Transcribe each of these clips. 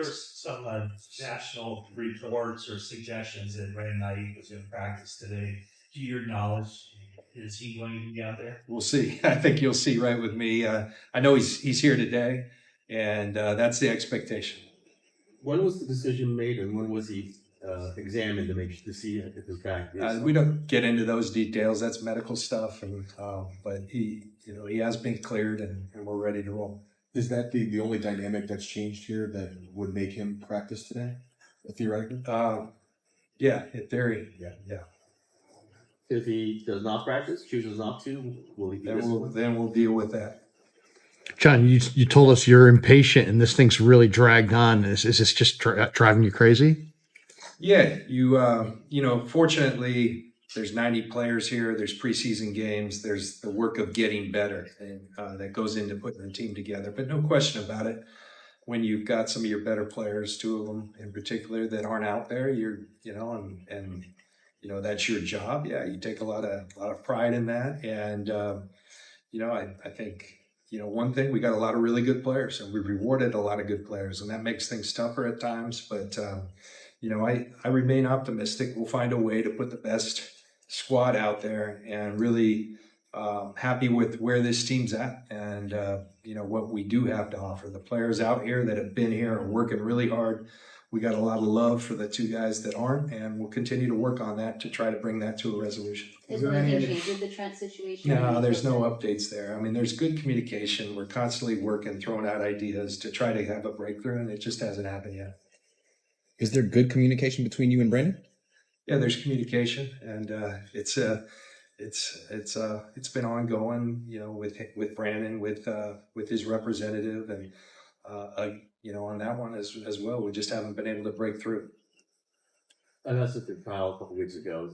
There's some national reports or suggestions that Brandon Aiyuk was in practice today. To your knowledge, is he going to be out there? We'll see. I think you'll see right with me. I know he's here today, and that's the expectation. When was the decision made, and when was he examined to see if his back is? We don't get into those details. That's medical stuff, and but he has been cleared, and we're ready to roll. Is that the only dynamic that's changed here that would make him practice today, theoretically? Yeah, in theory, yeah. If he does not practice, chooses not to, will he be disciplined? Then we'll deal with that. John, you told us you're impatient and this thing's really dragged on. Is this just driving you crazy? Yeah, fortunately, there's 90 players here. There's preseason games. There's the work of getting better and that goes into putting the team together. But no question about it, when you've got some of your better players, two of them in particular, that aren't out there, and that's your job. Yeah, you take a lot of pride in that. And I think. One thing, we got a lot of really good players, and we rewarded a lot of good players, and that makes things tougher at times. But, I remain optimistic. We'll find a way to put the best squad out there, and really happy with where this team's at and, what we do have to offer. The players out here that have been here are working really hard. We got a lot of love for the two guys that aren't, and we'll continue to work on that to try to bring that to a resolution. Is there anything changed with the Trent situation? No, there's no updates there. I mean, there's good communication. We're constantly working, throwing out ideas to try to have a breakthrough, and it just hasn't happened yet. Is there good communication between you and Brandon? Yeah, there's communication, and it's been ongoing. With Brandon, with his representative, and on that one as well. We just haven't been able to break through. And that's the Kyle a couple weeks ago.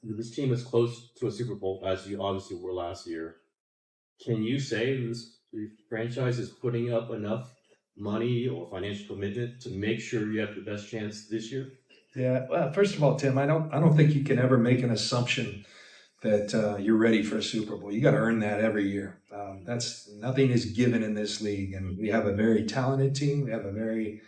This team is close to a Super Bowl, as you obviously were last year. Can you say this franchise is putting up enough money or financial commitment to make sure you have the best chance this year? Yeah. Well, first of all, Tim, I don't think you can ever make an assumption that you're ready for a Super Bowl. You got to earn that every year. Nothing is given in this league, and we have a very talented team. We have a very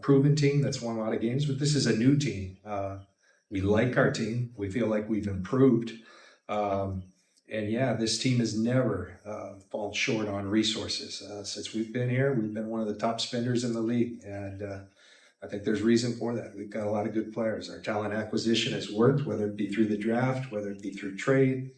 proven team that's won a lot of games, but this is a new team. We like our team. We feel like we've improved. This team has never fallen short on resources. Since we've been here, we've been one of the top spenders in the league, and I think there's reason for that. We've got a lot of good players. Our talent acquisition has worked, whether it be through the draft, whether it be through trade.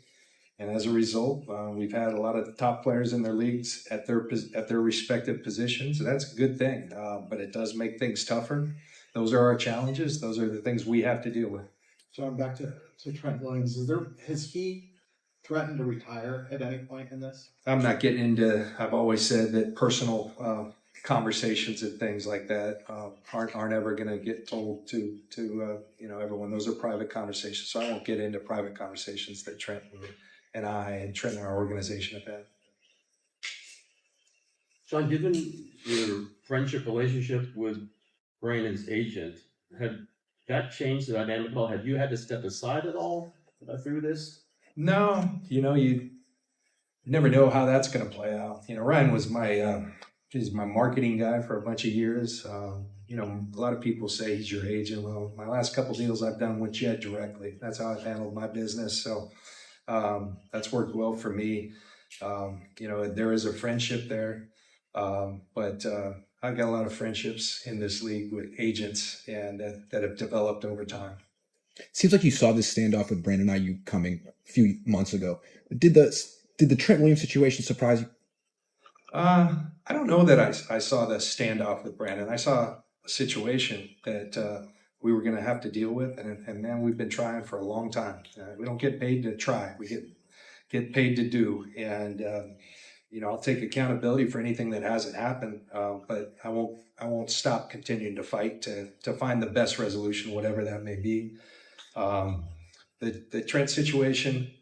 And as a result, we've had a lot of top players in their leagues at their respective positions. So that's a good thing, but it does make things tougher. Those are our challenges. Those are the things we have to deal with. So I'm back to Trent Williams. Has he threatened to retire at any point in this? I'm not getting into. I've always said that personal conversations and things like that aren't ever going to get told to everyone. Those are private conversations. So I won't get into private conversations that Trent and I and Trent and our organization have had. John, given your friendship relationship with Brandon's agent, had that changed the dynamic at all? Have you had to step aside at all through this? No, you never know how that's going to play out. Ryan was he's my marketing guy for a bunch of years. A lot of people say he's your agent. Well, my last couple deals I've done with Jed directly. That's how I've handled my business. So that's worked well for me. There is a friendship there, but I've got a lot of friendships in this league with agents and that have developed over time. Seems like you saw this standoff with Brandon Aiyuk coming a few months ago. Did the Trent Williams situation surprise you? I don't know that I saw the standoff with Brandon. I saw a situation that we were going to have to deal with, and man, we've been trying for a long time. We don't get paid to try; we get paid to do. And I'll take accountability for anything that hasn't happened, but I won't stop continuing to fight to find the best resolution, whatever that may be. The Trent situation.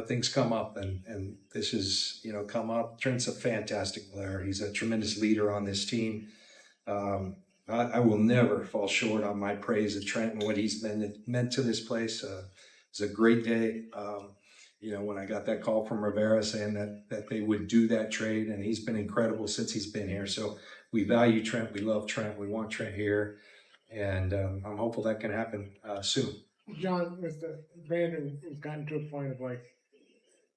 Things come up, and this has, come up. Trent's a fantastic player. He's a tremendous leader on this team. I will never fall short on my praise of Trent and what he's meant to this place. It's a great day. When I got that call from Rivera saying that they would do that trade, and he's been incredible since he's been here. So we value Trent. We love Trent. We want Trent here. And I'm hopeful that can happen soon. John, with Brandon, we've gotten to a point of like,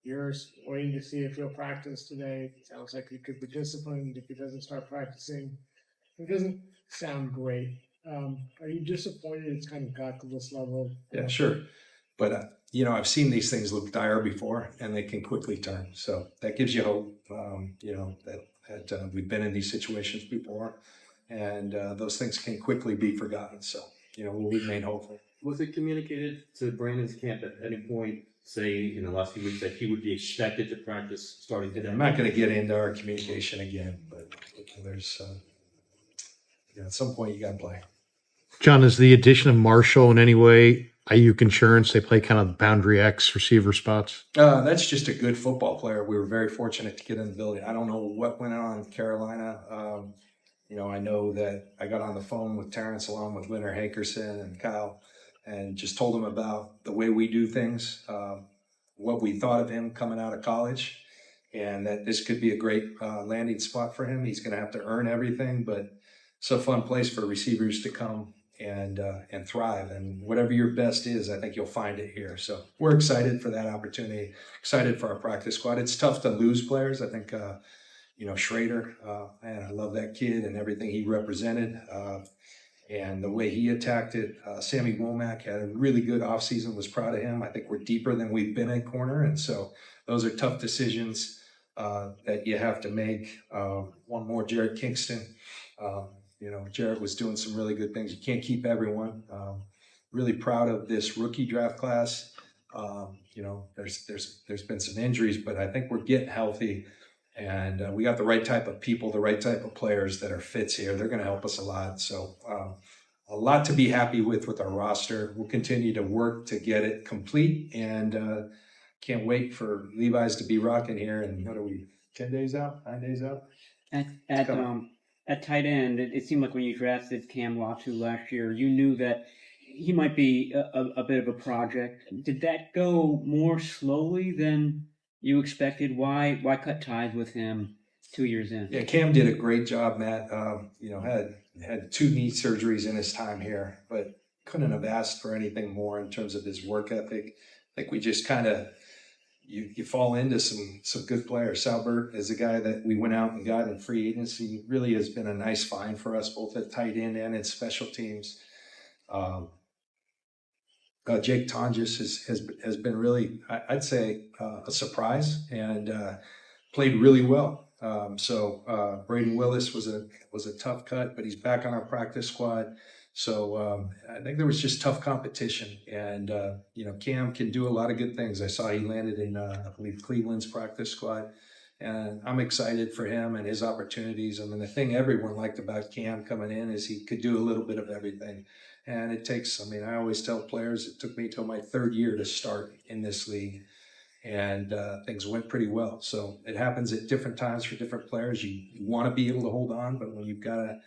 you're waiting to see if he'll practice today. It sounds like he could be disciplined if he doesn't start practicing. It doesn't sound great. Are you disappointed it's kind of got to this level? Yeah, sure. But, I've seen these things look dire before, and they can quickly turn. So that gives you hope, that we've been in these situations before, and those things can quickly be forgotten. So, we'll remain hopeful. Was it communicated to Brandon's camp at any point, say in the last few weeks, that he would be expected to practice starting today? I'm not going to get into our communication again, but there's, at some point you got to play. John, is the addition of Marshall in any way Aiyuk insurance? They play kind of boundary X receiver spots. That's just a good football player. We were very fortunate to get in the building. I don't know what went on in Carolina. I know that I got on the phone with Terrence along with Leonard Hankerson and Kyle and just told him about the way we do things, what we thought of him coming out of college, and that this could be a great landing spot for him. He's going to have to earn everything, but it's a fun place for receivers to come and thrive. And whatever your best is, I think you'll find it here. So we're excited for that opportunity, excited for our practice squad. It's tough to lose players. I think, Schrader, man, I love that kid and everything he represented. And the way he attacked it, Sammy Womack had a really good offseason, was proud of him. I think we're deeper than we've been at corner. And so those are tough decisions that you have to make. One more, Jared Kingston. Jared was doing some really good things. You can't keep everyone. Really proud of this rookie draft class. There's been some injuries, but I think we're getting healthy. And we got the right type of people, the right type of players that are fits here. They're going to help us a lot. So a lot to be happy with our roster. We'll continue to work to get it complete. And can't wait for Levi's to be rocking here. And what are we, 10 days out, 9 days out? At tight end, it seemed like when you drafted Cam Latu last year, you knew that he might be a bit of a project. Did that go more slowly than you expected? Why cut ties with him 2 years in? Yeah, Cam did a great job, Matt. Had 2 knee surgeries in his time here, but couldn't have asked for anything more in terms of his work ethic. I think we just kind of you fall into some good players. Salbert is a guy that we went out and got in free agency. Really has been a nice find for us, both at tight end and in special teams. Jake Tonjes has been really, I'd say, a surprise and played really well. Braden Willis was a tough cut, but he's back on our practice squad. So I think there was just tough competition, and Cam can do a lot of good things. I saw he landed in, I believe, Cleveland's practice squad, and I'm excited for him and his opportunities. I mean, the thing everyone liked about Cam coming in is he could do a little bit of everything, and it takes. I mean, I always tell players it took me till my 3rd year to start in this league, and things went pretty well. So it happens at different times for different players. You want to be able to hold on, but when you've got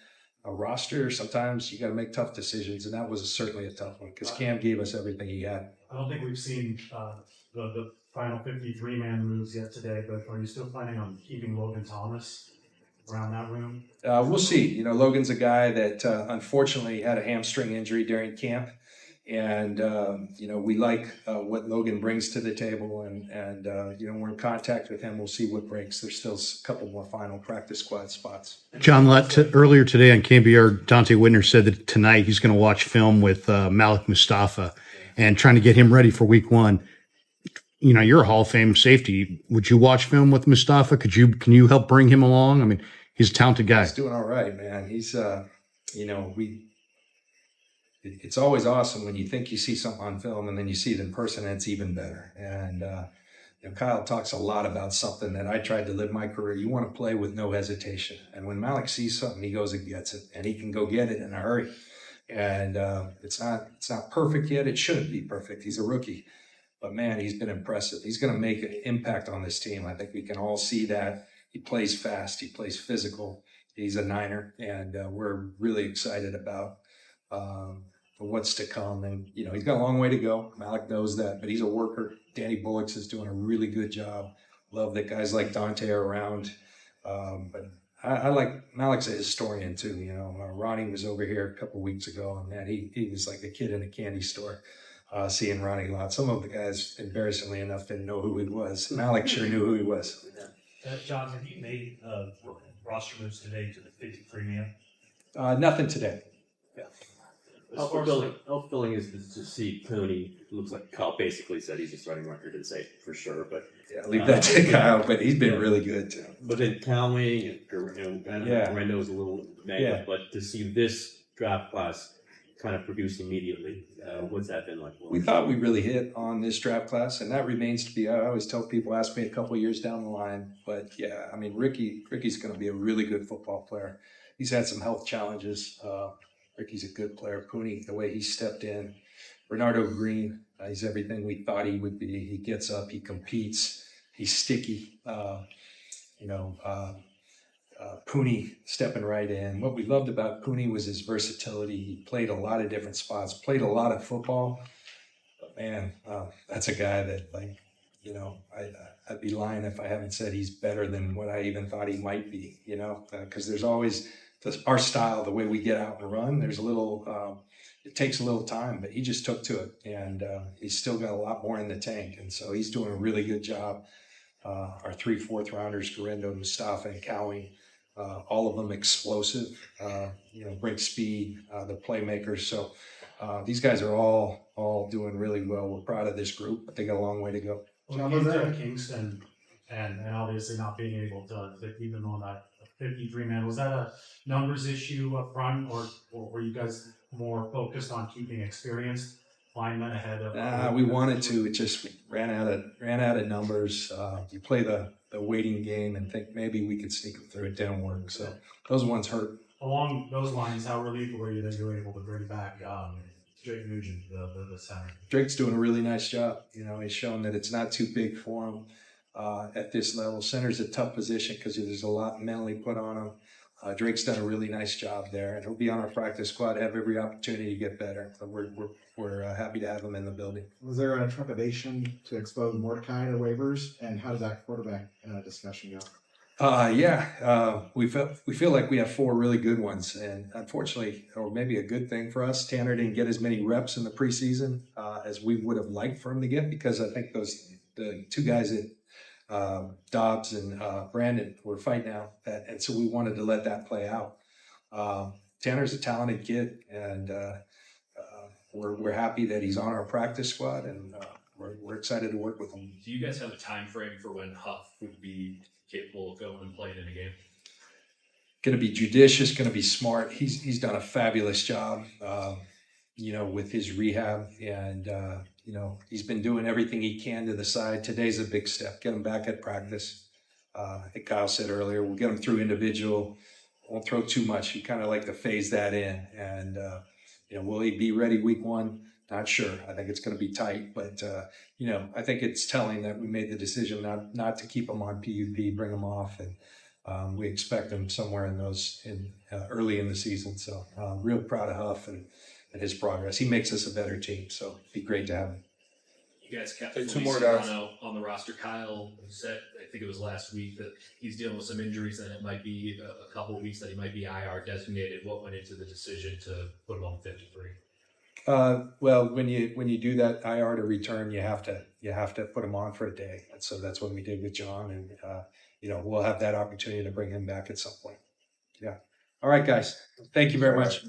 a roster, sometimes you got to make tough decisions, and that was certainly a tough one because Cam gave us everything he had. I don't think we've seen the final 53-man moves yet today, but are you still planning on keeping Logan Thomas around that room? We'll see. Logan's a guy that unfortunately had a hamstring injury during camp, and we like what Logan brings to the table, and we're in contact with him. We'll see what breaks. There's still a couple more final practice squad spots. John, earlier today on KBR, Dante Whitner said that tonight he's going to watch film with Malik Mustafa and trying to get him ready for week 1. You're a Hall of Fame safety. Would you watch film with Mustafa? Can you help bring him along? I mean, he's a talented guy. He's doing all right, man. He's it's always awesome when you think you see something on film and then you see it in person and it's even better. And Kyle talks a lot about something that I tried to live my career. You want to play with no hesitation. And when Malik sees something, he goes and gets it, and he can go get it in a hurry. And it's not perfect yet. It shouldn't be perfect. He's a rookie. But, man, he's been impressive. He's going to make an impact on this team. I think we can all see that. He plays fast. He plays physical. He's a Niner, and we're really excited about what's to come. And, he's got a long way to go. Malik knows that, but he's a worker. Danny Bullocks is doing a really good job. Love that guys like Dante are around. But I like Malik's a historian too. Ronnie was over here a couple of weeks ago, and man, he was like a kid in a candy store. Seeing Ronnie a lot. Some of the guys, embarrassingly enough, didn't know who he was. Malik sure knew who he was. John, have you made roster moves today to the 53 man? Nothing today. Health filling is to see Cooney. Looks like Kyle basically said he's a starting record and say for sure, but Yeah, leave that to Kyle, but he's been really good too. But then Cowley and Guerrero is a little negative, but to see this draft class kind of produce immediately, what's that been like? We thought we really hit on this draft class, and that remains to be. I always tell people, ask me a couple of years down the line, but yeah, I mean, Ricky's going to be a really good football player. He's had some health challenges. Ricky's a good player. Cooney, the way he stepped in. Bernardo Green, he's everything we thought he would be. He gets up, he competes, he's sticky. Cooney stepping right in. What we loved about Cooney was his versatility. He played a lot of different spots, played a lot of football. But man, that's a guy that, I'd be lying if I haven't said he's better than what I even thought he might be, because there's always our style, the way we get out and run. There's a little, it takes a little time, but he just took to it, and he's still got a lot more in the tank. And so he's doing a really good job. Our 3 4th-rounders, Guerrero, Mustafa, and Cowie, all of them explosive, bring speed, they're playmakers. So these guys are all doing really well. We're proud of this group, but they got a long way to go. Well, you did Kingston, and obviously not being able to keep them on that 53-man, was that a numbers issue up front, or were you guys more focused on keeping experienced linemen ahead of? We wanted to. It just ran out of numbers. You play the waiting game and think maybe we could sneak them through. It didn't work. So those ones hurt. Along those lines, how relieved were you that you were able to bring back Drake Nugent, the center? Drake's doing a really nice job. He's shown that it's not too big for him at this level. Center's a tough position because there's a lot mentally put on him. Drake's done a really nice job there, and he'll be on our practice squad, have every opportunity to get better. So we're happy to have him in the building. Was there a trepidation to expose Mordecai to waivers, and how does that quarterback discussion go? We feel like we have 4 really good ones, and unfortunately, or maybe a good thing for us, Tanner didn't get as many reps in the preseason as we would have liked for him to get, because I think the 2 guys that Dobbs and Brandon were fighting out that, and so we wanted to let that play out. Tanner's a talented kid, and we're happy that he's on our practice squad, and we're excited to work with him. Do you guys have a time frame for when Huff would be capable of going and playing in a game? Going to be judicious, going to be smart. He's done a fabulous job, with his rehab, and he's been doing everything he can to the side. Today's a big step. Get him back at practice. I think Kyle said earlier, we'll get him through individual. Won't throw too much. You kind of like to phase that in, and will he be ready week 1? Not sure. I think it's going to be tight, but I think it's telling that we made the decision not to keep him on PUP, bring him off, and we expect him somewhere in early in the season. So real proud of Huff and his progress. He makes us a better team, so it'd be great to have him. You guys kept Hey, 2 more guys on the roster. Kyle said, I think it was last week, that he's dealing with some injuries and it might be a couple of weeks that he might be IR designated. What went into the decision to put him on 53? Well, when you do that IR to return, you have to put him on for a day, and so that's what we did with John, and we'll have that opportunity to bring him back at some point. Yeah. All right, guys. Thank you very much.